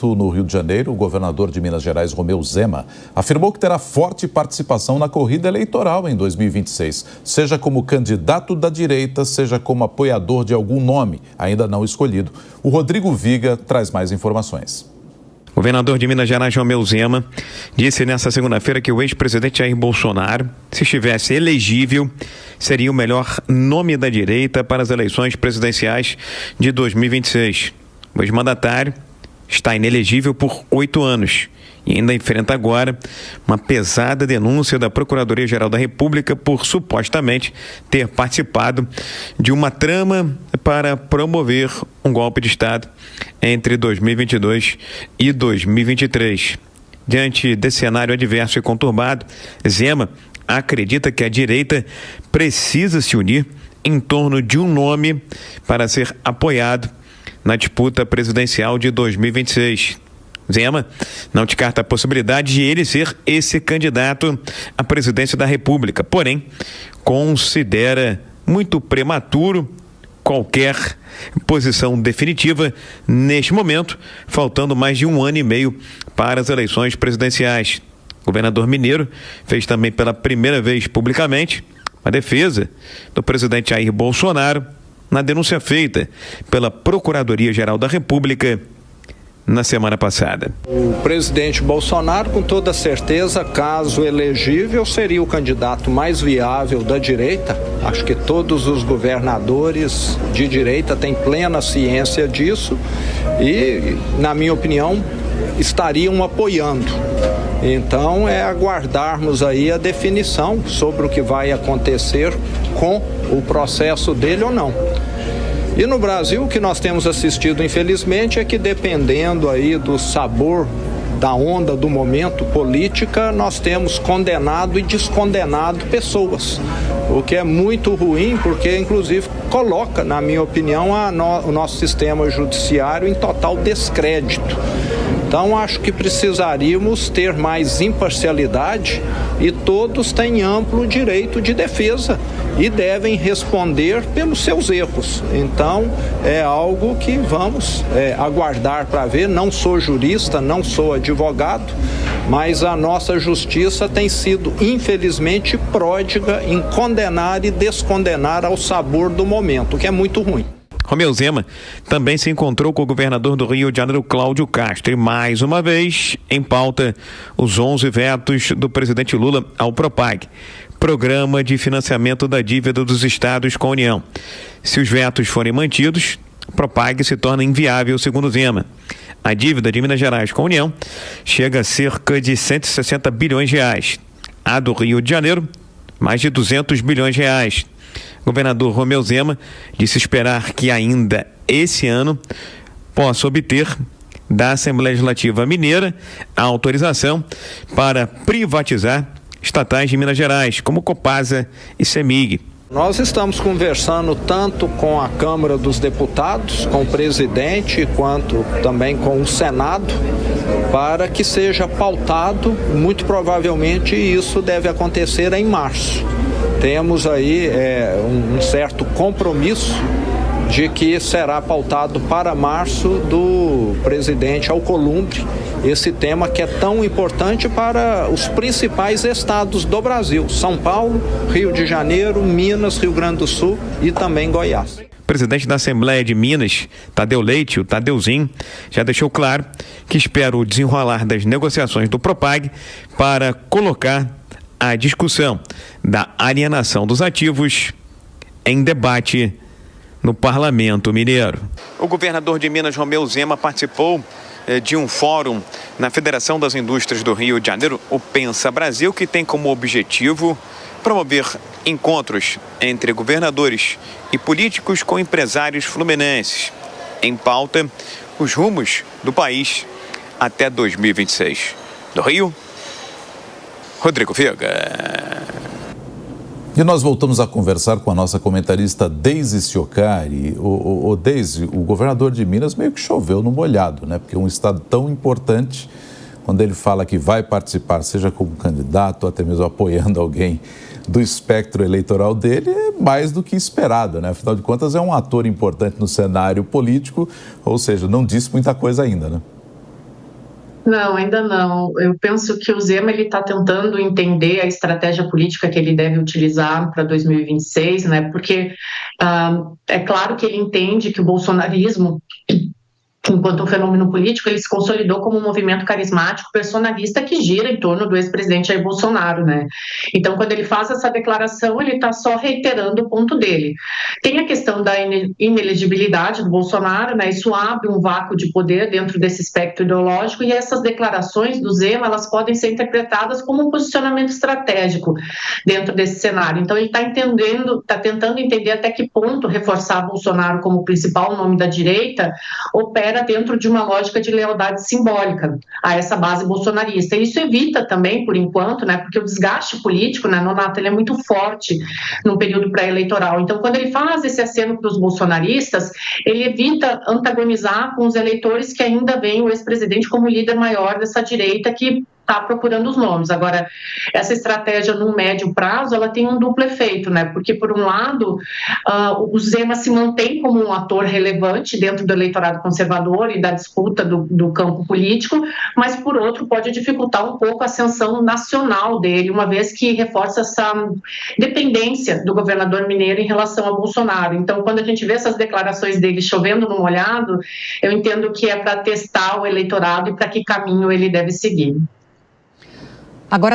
No Rio de Janeiro, o governador de Minas Gerais, Romeu Zema, afirmou que terá forte participação na corrida eleitoral em 2026, seja como candidato da direita, seja como apoiador de algum nome ainda não escolhido. O Rodrigo Viga traz mais informações. O governador de Minas Gerais, Romeu Zema, disse nesta segunda-feira que o ex-presidente Jair Bolsonaro, se estivesse elegível, seria o melhor nome da direita para as eleições presidenciais de 2026. O ex-mandatário está inelegível por 8 anos e ainda enfrenta agora uma pesada denúncia da Procuradoria-Geral da República por supostamente ter participado de uma trama para promover um golpe de Estado entre 2022 e 2023. Diante desse cenário adverso e conturbado, Zema acredita que a direita precisa se unir em torno de um nome para ser apoiado na disputa presidencial de 2026. Zema não descarta a possibilidade de ele ser esse candidato à presidência da República, porém, considera muito prematuro qualquer posição definitiva neste momento, faltando mais de 1 ano e meio para as eleições presidenciais. O governador mineiro fez também pela primeira vez publicamente a defesa do presidente Jair Bolsonaro na denúncia feita pela Procuradoria-Geral da República na semana passada. O presidente Bolsonaro, com toda certeza, caso elegível, seria o candidato mais viável da direita. Acho que todos os governadores de direita têm plena ciência disso e, na minha opinião, estariam apoiando. Então, é aguardarmos aí a definição sobre o que vai acontecer com o processo dele ou não. E no Brasil, o que nós temos assistido, infelizmente, é que dependendo aí do sabor da onda do momento política, nós temos condenado e descondenado pessoas, o que é muito ruim, porque inclusive coloca, na minha opinião, o nosso sistema judiciário em total descrédito. Então, acho que precisaríamos ter mais imparcialidade e todos têm amplo direito de defesa e devem responder pelos seus erros. Então, é algo que vamos aguardar para ver. Não sou jurista, não sou advogado, mas a nossa justiça tem sido, infelizmente, pródiga em condenar e descondenar ao sabor do momento, o que é muito ruim. Romeu Zema também se encontrou com o governador do Rio de Janeiro, Cláudio Castro, e mais uma vez em pauta os 11 vetos do presidente Lula ao Propag, Programa de Financiamento da Dívida dos Estados com a União. Se os vetos forem mantidos, o Propag se torna inviável, segundo Zema. A dívida de Minas Gerais com a União chega a cerca de 160 bilhões de reais. A do Rio de Janeiro, mais de 200 bilhões de reais. O governador Romeu Zema disse esperar que ainda esse ano possa obter da Assembleia Legislativa Mineira a autorização para privatizar estatais de Minas Gerais, como Copasa e CEMIG. Nós estamos conversando tanto com a Câmara dos Deputados, com o presidente, quanto também com o Senado, para que seja pautado. Muito provavelmente isso deve acontecer em março. Temos aí um certo compromisso de que será pautado para março do presidente Alcolumbre esse tema que é tão importante para os principais estados do Brasil: São Paulo, Rio de Janeiro, Minas, Rio Grande do Sul e também Goiás. O presidente da Assembleia de Minas, Tadeu Leite, o Tadeuzinho, já deixou claro que espera o desenrolar das negociações do Propag para colocar a discussão da alienação dos ativos em debate no Parlamento Mineiro. O governador de Minas, Romeu Zema, participou de um fórum na Federação das Indústrias do Rio de Janeiro, o Pensa Brasil, que tem como objetivo promover encontros entre governadores e políticos com empresários fluminenses. Em pauta, os rumos do país até 2026. Do Rio, Rodrigo Viga. E nós voltamos a conversar com a nossa comentarista Deise Ciocari. Deise, o governador de Minas meio que choveu no molhado, né? Porque é um estado tão importante, quando ele fala que vai participar, seja como candidato, ou até mesmo apoiando alguém do espectro eleitoral dele, é mais do que esperado, né? Afinal de contas, é um ator importante no cenário político, ou seja, não disse muita coisa ainda, né? Não, ainda não. Eu penso que o Zema ele está tentando entender a estratégia política que ele deve utilizar para 2026, né? Porque é claro que ele entende que o bolsonarismo, enquanto um fenômeno político, ele se consolidou como um movimento carismático, personalista, que gira em torno do ex-presidente Jair Bolsonaro, né? Então, quando ele faz essa declaração, ele está só reiterando o ponto dele. Tem a questão da inelegibilidade do Bolsonaro, né? Isso abre um vácuo de poder dentro desse espectro ideológico, e essas declarações do Zema, elas podem ser interpretadas como um posicionamento estratégico dentro desse cenário. Então, ele está tentando entender até que ponto reforçar Bolsonaro como principal nome da direita opera dentro de uma lógica de lealdade simbólica a essa base bolsonarista. E isso evita também, por enquanto, né, porque o desgaste político, né, Nonato, ele é muito forte no período pré-eleitoral. Então, quando ele faz esse aceno para os bolsonaristas, ele evita antagonizar com os eleitores que ainda veem o ex-presidente como líder maior dessa direita que está procurando os nomes. Agora, essa estratégia no médio prazo, ela tem um duplo efeito, né? Porque, por um lado, o Zema se mantém como um ator relevante dentro do eleitorado conservador e da disputa do campo político, mas, por outro, pode dificultar um pouco a ascensão nacional dele, uma vez que reforça essa dependência do governador mineiro em relação a Bolsonaro. Então, quando a gente vê essas declarações dele chovendo no molhado, eu entendo que é para testar o eleitorado e para que caminho ele deve seguir.